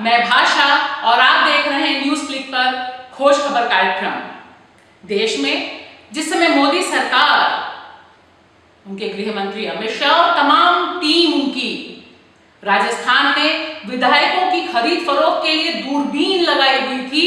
मैं भाषा और आप देख रहे हैं न्यूज क्लिक पर खोज खबर कार्यक्रम। देश में जिस समय मोदी सरकार, उनके गृह मंत्री अमित शाह और तमाम टीम उनकी राजस्थान में विधायकों की खरीद फरोख्त के लिए दूरबीन लगाई हुई थी,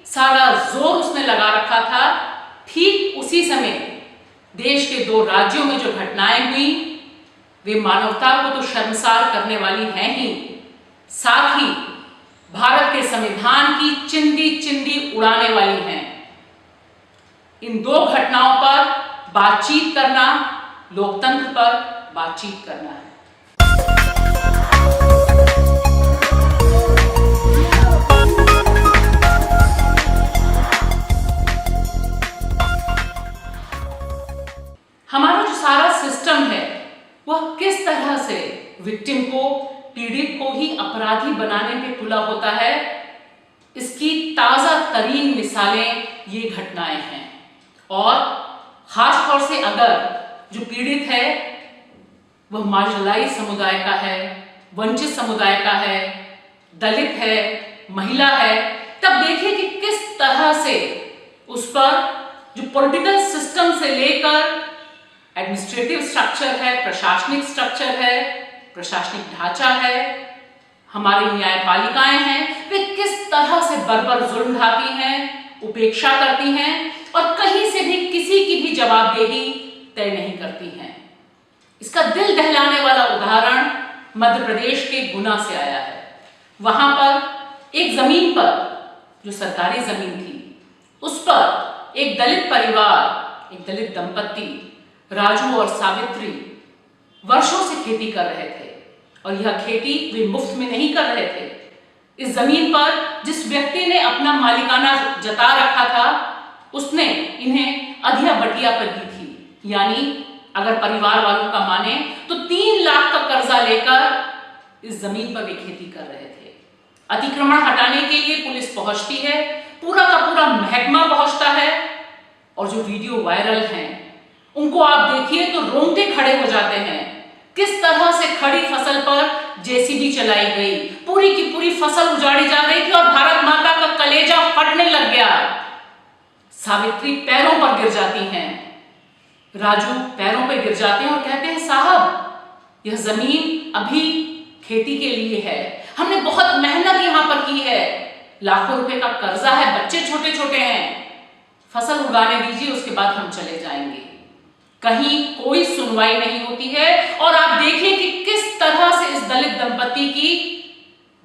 सारा जोर उसने लगा रखा था। ठीक उसी समय देश के दो राज्यों में जो घटनाएं हुई वे मानवता को तो शर्मसार करने वाली हैं ही, साथ ही भारत के संविधान की चिंदी चिंदी उड़ाने वाली हैं। इन दो घटनाओं पर बातचीत करना लोकतंत्र पर बातचीत करना है। हमारा जो सारा सिस्टम है वह किस तरह से विक्टिम को, पीड़ित को ही अपराधी बनाने पे तुला होता है, इसकी ताजा तरीन मिसालें ये घटनाएं हैं। और खास तौर से अगर जो पीड़ित है वह मार्जिनलाइज समुदाय का है, वंचित समुदाय का है, दलित है, महिला है, तब देखिए कि किस तरह से उस पर जो पॉलिटिकल सिस्टम से लेकर एडमिनिस्ट्रेटिव स्ट्रक्चर है, प्रशासनिक स्ट्रक्चर है, प्रशासनिक ढांचा है, हमारी न्यायपालिकाएं हैं, वे किस तरह से बर्बर जुल्म ढाती हैं, उपेक्षा करती हैं और कहीं से भी किसी की भी जवाबदेही तय नहीं करती हैं। इसका दिल दहलाने वाला उदाहरण मध्य प्रदेश के गुना से आया है। वहां पर एक जमीन पर, जो सरकारी जमीन थी, उस पर एक दलित परिवार, एक दलित दंपत्ति राजू और सावित्री वर्षों से खेती कर रहे थे और यह खेती वे मुफ्त में नहीं कर रहे थे। इस जमीन पर जिस व्यक्ति ने अपना मालिकाना जता रखा था उसने इन्हें अधिया बटिया पर दी थी, यानी अगर परिवार वालों का माने तो 3 लाख का कर्जा लेकर इस जमीन पर वे खेती कर रहे थे। अतिक्रमण हटाने के लिए पुलिस पहुंचती है, पूरा का पूरा महकमा पहुंचता है और जो वीडियो वायरल हैं उनको आप देखिए तो रोंगटे खड़े हो जाते हैं। किस तरह से खड़ी फसल पर जेसीबी चलाई गई, पूरी की पूरी फसल उजाड़ी जा रही थी और भारत माता का कलेजा फटने लग गया। सावित्री पैरों पर गिर जाती हैं, राजू पैरों पर गिर जाते हैं और कहते हैं, साहब यह जमीन अभी खेती के लिए है, हमने बहुत मेहनत यहां पर की है, लाखों रुपए का कर्जा है, बच्चे छोटे छोटे हैं, फसल उगाने दीजिए, उसके बाद हम चले जाएंगे। कहीं कोई सुनवाई नहीं होती है और आप देखिए कि किस तरह से इस दलित दंपति की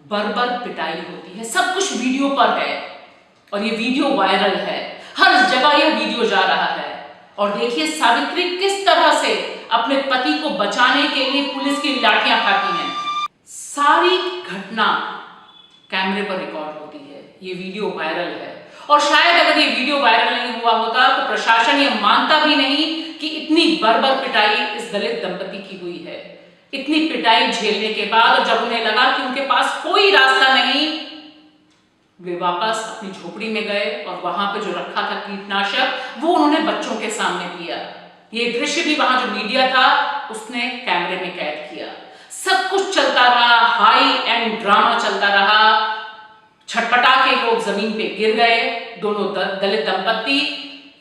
बर्बर पिटाई होती है। सब कुछ वीडियो पर है और ये वीडियो वायरल है, हर जगह यह वीडियो जा रहा है। और देखिए सावित्री किस तरह से अपने पति को बचाने के लिए पुलिस की लाठियां खाती हैं। सारी घटना कैमरे पर रिकॉर्ड होती है, ये वीडियो वायरल है। और शायद अगर ये वीडियो वायरल नहीं हुआ होता तो प्रशासन ये मानता भी नहीं कि इतनी बर्बर पिटाई इस दलित दंपति की हुई है। इतनी पिटाई झेलने के बाद और जब उन्हें लगा कि उनके पास कोई रास्ता नहीं, वे वापस अपनी झोपड़ी में गए और वहां पे जो रखा था कीटनाशक वो उन्होंने बच्चों के सामने पिया। ये दृश्य भी वहां जो मीडिया था उसने कैमरे में कैद किया। सब कुछ चलता रहा, हाई एंड ड्रामा चलता रहा। छटपटा के लोग जमीन पे गिर गए, दोनों दलित दंपत्ति,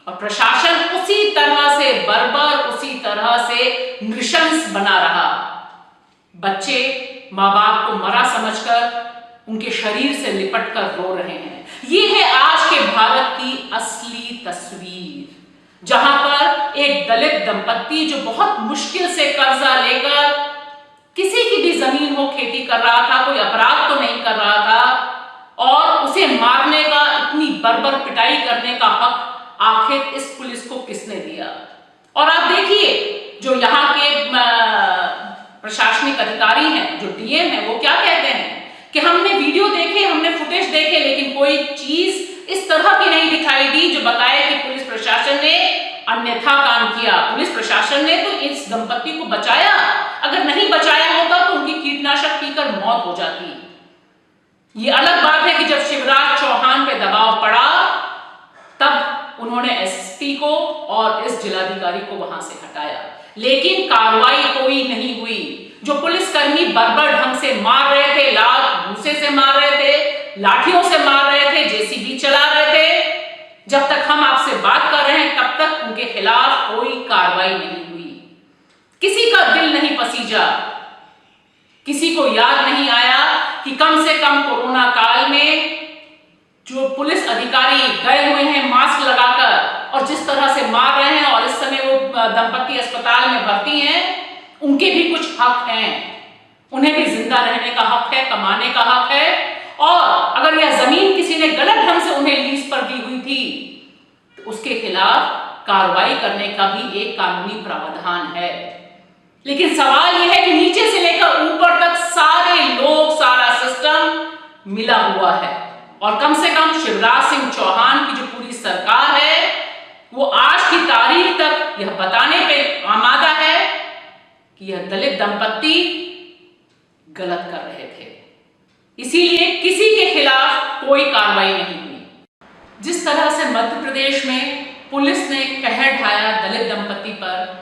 और प्रशासन उसी तरह से बर्बर, उसी तरह से नृशंस बना रहा। बच्चे माँ बाप को मरा समझकर उनके शरीर से लिपट कर रो रहे हैं। ये है आज के भारत की असली तस्वीर, जहां पर एक दलित दंपत्ति जो बहुत मुश्किल से कर्जा लेकर किसी की भी जमीन हो खेती कर रहा था, कोई अपराध तो नहीं कर रहा था, और उसे मारने का, इतनी बर्बर पिटाई करने का हक आखिर इस पुलिस को किसने दिया। और आप देखिए जो यहाँ के प्रशासनिक अधिकारी हैं, जो डीएम हैं, वो क्या कहते हैं कि हमने वीडियो देखे, हमने फुटेज देखे, लेकिन कोई चीज इस तरह की नहीं दिखाई दी जो बताए कि पुलिस प्रशासन ने अन्यथा काम किया। पुलिस प्रशासन ने तो इस दंपत्ति को बचाया, अगर नहीं बचाया होता तो उनकी कीटनाशक पीकर मौत हो जाती। ये अलग बात है कि जब शिवराज चौहान पे दबाव पड़ा तब उन्होंने एसपी को और इस जिलाधिकारी को वहां से हटाया, लेकिन कार्रवाई कोई नहीं हुई। जो पुलिसकर्मी बर्बर ढंग से मार रहे थे, लात भूसे से मार रहे थे, लाठियों से मार रहे थे, जेसीबी चला रहे थे, जब तक हम आपसे बात कर रहे हैं तब तक उनके खिलाफ कोई कार्रवाई नहीं हुई। किसी का दिल नहीं पसीजा, किसी को याद नहीं आया कि कम से कम कोरोना काल में जो पुलिस अधिकारी गए हुए हैं मास्क लगाकर और जिस तरह से मार रहे हैं और इस समय वो दंपति अस्पताल में भर्ती हैं, उनके भी कुछ हक हैं, उन्हें भी जिंदा रहने का हक है, कमाने का हक है। और अगर यह जमीन किसी ने गलत ढंग से उन्हें लीज पर दी हुई थी तो उसके खिलाफ कार्रवाई करने का भी एक कानूनी प्रावधान है। लेकिन सवाल यह है कि नीचे से लेकर ऊपर तक सारे लोग, सारा सिस्टम मिला हुआ है और कम से कम शिवराज सिंह चौहान की जो पूरी सरकार है वो आज की तारीख तक यह बताने पे आमादा है कि यह दलित दंपत्ति गलत कर रहे थे, इसीलिए किसी के खिलाफ कोई कार्रवाई नहीं हुई। जिस तरह से मध्य प्रदेश में पुलिस ने कहर ढाया दलित दंपत्ति पर,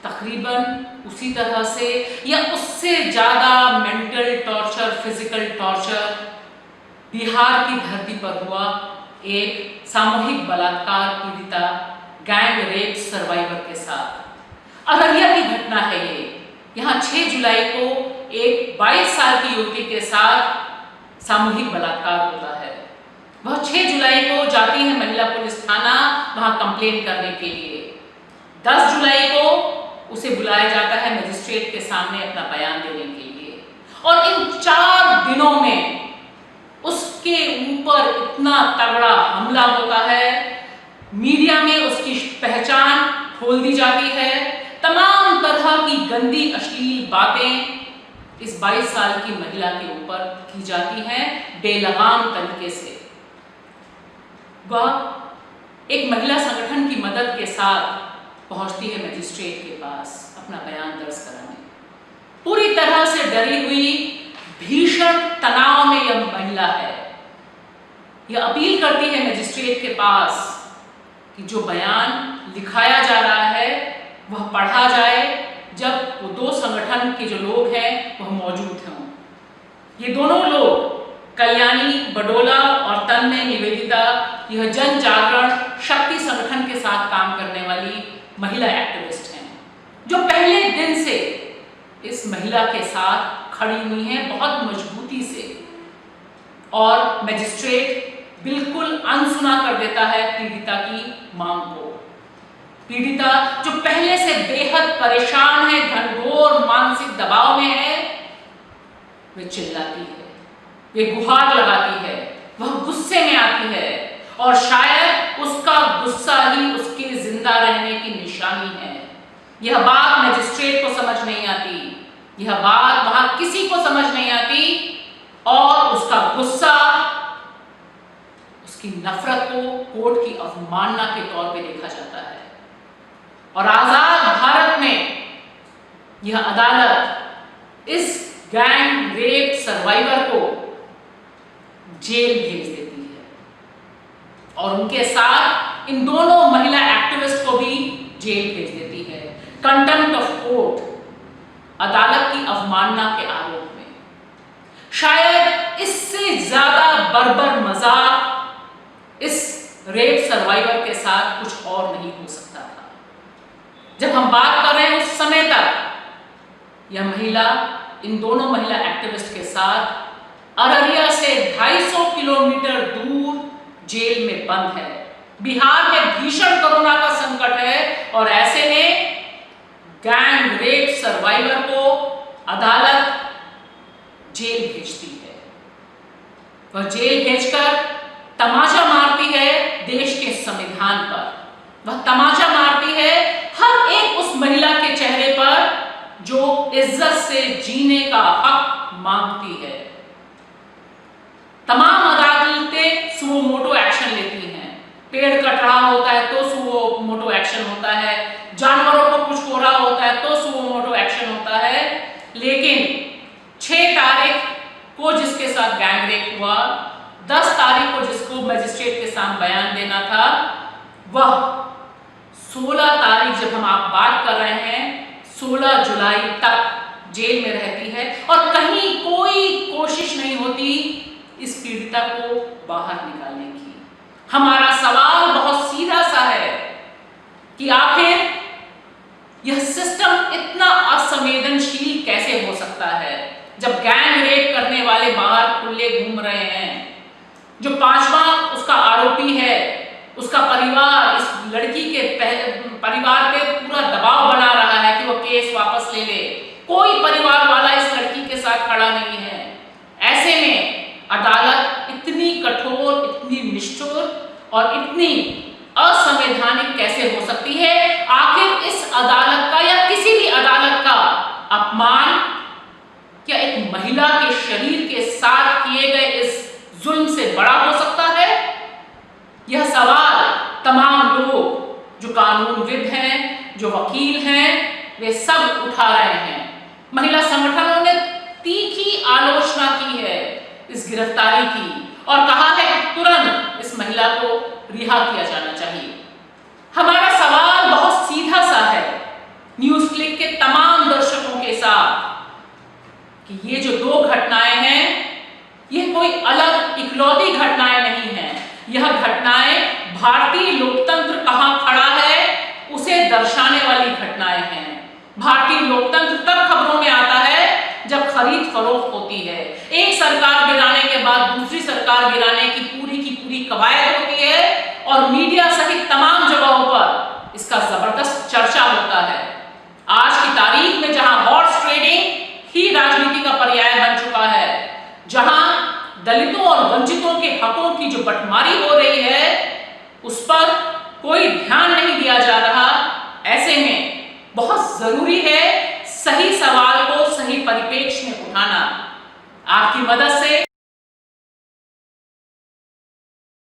तकरीबन उसी तरह से या उससे ज्यादा mental torture, physical torture Bihar की धरती पर हुआ एक सामूहिक बलात्कार पीड़िता गैंग रेप सर्वाइवर के साथ। अररिया की घटना है ये। यहाँ 6 जुलाई को एक 22 साल की युवती के साथ सामूहिक बलात्कार होता है। वह 6 जुलाई को जाती है महिला पुलिस थाना वहां कंप्लेन करने के लिए। 10 जुलाई को उसे बुलाया जाता है मजिस्ट्रेट के सामने अपना बयान देने के लिए और इन 4 दिनों में उसके ऊपर इतना तगड़ा हमला होता है, मीडिया में उसकी पहचान खोल दी जाती है, तमाम तरह की गंदी अश्लील बातें इस 22 साल की महिला के ऊपर की जाती हैं बेलगाम तरीके से। वह एक महिला संगठन की मदद के साथ पहुंचती है मजिस्ट्रेट के पास अपना बयान दर्ज कराने। पूरी तरह से डरी हुई, भीषण तनाव में यह महिला है। यह अपील करती है मजिस्ट्रेट के पास कि जो बयान लिखाया जा रहा है वह पढ़ा जाए जब वो 2 संगठन के जो लोग हैं वह मौजूद हों। ये दोनों लोग कल्याणी बडोला और तन्मय निवेदिता, यह जन जागरण शक्ति संगठन के साथ काम करने वाली महिला एक्टिविस्ट हैं जो पहले दिन से इस महिला के साथ खड़ी हुई हैं बहुत मजबूती से। और मजिस्ट्रेट बिल्कुल अनसुना कर देता है पीड़िता की मांग को। पीड़िता जो पहले से बेहद परेशान है, घनघोर मानसिक दबाव में है, वह चिल्लाती है, वह गुहार लगाती है, वह गुस्से में आती है और शायद उसका गुस्सा ही उसके जिंदा रहने की निशानी है। यह बात मजिस्ट्रेट को समझ नहीं आती, यह बात वहां किसी को समझ नहीं आती और उसका गुस्सा, उसकी नफरत को कोर्ट की अवमानना के तौर पे देखा जाता है। और आजाद भारत में यह अदालत इस गैंग रेप सर्वाइवर को जेल भेज देती है और उनके साथ इन दोनों महिला एक्टिविस्ट को भी जेल भेज देती है कंटेम्प्ट ऑफ कोर्ट, अदालत की अवमानना के आरोप में। शायद इससे ज्यादा बर्बर मजाक इस रेप सर्वाइवर के साथ कुछ और नहीं हो सकता था। जब हम बात कर रहे हैं उस समय तक यह महिला इन दोनों महिला एक्टिविस्ट के साथ अररिया से 250 किलोमीटर दूर जेल में बंद है। बिहार में भीषण कोरोना का संकट है और ऐसे में गैंग रेप सर्वाइवर को अदालत जेल भेजती है। वह जेल भेजकर तमाचा मारती है देश के संविधान पर, वह तमाचा मारती है हर एक उस महिला के चेहरे पर जो इज्जत से जीने का हक मांगती है। तमाम अदालतें सुओ मोटो एक्शन लेती हैं। पेड़ कट रहा होता है तो सुओ मोटो एक्शन होता है, जानवरों को कुछ हो रहा होता है तो सुओ मोटो एक्शन होता है। लेकिन 6 तारीख को जिसके साथ गैंग रेप हुआ, 10 तारीख को जिसको मजिस्ट्रेट के सामने बयान देना था, वह 16 तारीख जब हम आप बात कर रहे हैं, 16 जुलाई तक जेल में रहती है और कहीं कोई कोशिश नहीं होती इस पीड़िता को बाहर निकालने की। हमारा सवाल बहुत सीधा सा है कि आखिर यह सिस्टम इतना असंवेदनशील कैसे हो सकता है, जब गैंग रेप करने वाले बाहर खुले घूम रहे हैं। जो 5वां उसका आरोपी है, उसका परिवार इस लड़की के परिवार पे पूरा दबाव बना रहा है कि वो केस वापस ले ले। कोई परिवार वाला इस लड़की के साथ खड़ा नहीं है। ऐसे में अदालत इतनी कठोर, इतनी निष्ठुर और इतनी असंवैधानिक कैसे हो सकती है? आखिर इस अदालत का या किसी भी अदालत का अपमान क्या एक महिला के शरीर के साथ किए गए इस जुल्म से बड़ा हो सकता है? यह सवाल तमाम लोग जो कानूनविद हैं, जो वकील हैं, वे सब उठा रहे हैं। महिला संगठनों ने तीखी आलोचना की है इस गिरफ्तारी की और कहा है कि तुरंत इस महिला को रिहा किया जाना चाहिए। हमारा सवाल बहुत सीधा सा है न्यूज़ क्लिक के तमाम दर्शकों के साथ कि ये जो 2 घटनाएं हैं, ये कोई अलग इकलौती घटनाएं नहीं हैं। यह घटनाएं भारतीय लोकतंत्र कहां खड़ा है उसे दर्शाने वाली घटनाएं हैं। भारतीय लोकतंत्र तब खबरों में आता है जब खरीद फरोख्त होती है। एक सरकार गिराने के बाद दूसरी सरकार गिराने की पूरी कवायद होती है और मीडिया सहित तमाम जगहों पर इसका जबरदस्त चर्चा होता है। आज की तारीख में जहां हॉर्स ट्रेडिंग ही राजनीति का पर्याय बन चुका है, जहां दलितों और वंचितों के हकों की जो बंटवारी हो रही है उस पर कोई ध्यान नहीं दिया जा रहा, ऐसे में बहुत जरूरी है सही सवाल को सही परिप्रेक्ष्य में उठाना। आपकी मदद से